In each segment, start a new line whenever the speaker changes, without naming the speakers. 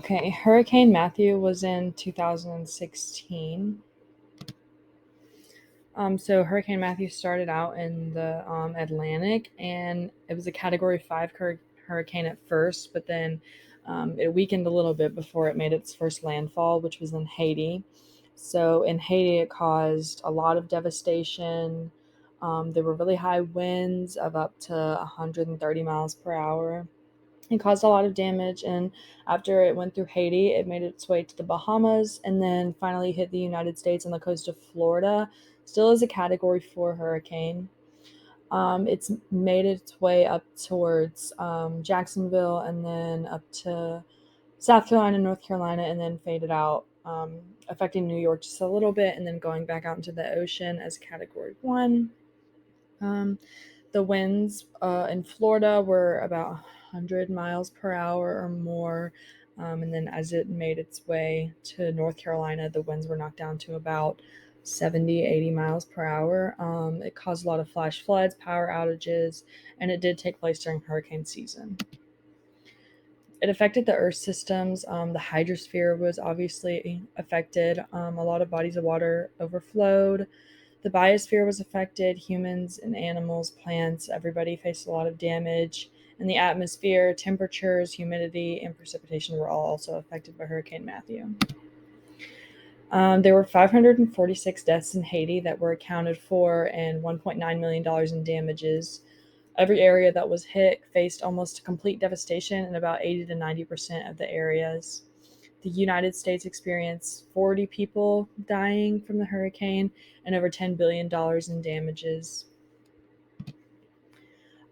Okay, Hurricane Matthew was in 2016. So Hurricane Matthew started out in the Atlantic, and it was a Category 5 hurricane at first, but then it weakened a little bit before it made its first landfall, which was in Haiti. So in Haiti, it caused a lot of devastation. There were really high winds of up to 130 miles per hour. It caused a lot of damage, and after it went through Haiti, it made its way to the Bahamas and then finally hit the United States on the coast of Florida, still as a Category 4 hurricane. It's made its way up towards Jacksonville and then up to South Carolina, North Carolina, and then faded out, affecting New York just a little bit and then going back out into the ocean as Category 1. Um, the winds in Florida were about 100 miles per hour or more. And then as it made its way to North Carolina, the winds were knocked down to about 70, 80 miles per hour. It caused a lot of flash floods, power outages, and it did take place during hurricane season. It affected the Earth systems. The hydrosphere was obviously affected. A lot of bodies of water overflowed. The biosphere was affected. Humans and animals, plants, everybody faced a lot of damage. And the atmosphere, temperatures, humidity, and precipitation were all also affected by Hurricane Matthew. There were 546 deaths in Haiti that were accounted for and $1.9 million in damages. Every area that was hit faced almost complete devastation in about 80 to 90% of the areas. The United States experienced 40 people dying from the hurricane and over $10 billion in damages.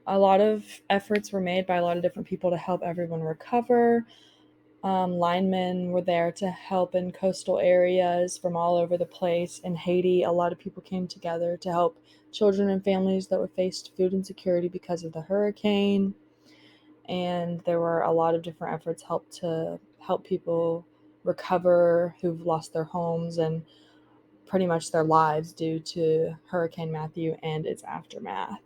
A lot of efforts were made by a lot of different people to help everyone recover. Linemen were there to help in coastal areas from all over the place. In Haiti, a lot of people came together to help children and families that were faced food insecurity because of the hurricane. And there were a lot of different efforts to help people recover who've lost their homes and pretty much their lives due to Hurricane Matthew and its aftermath.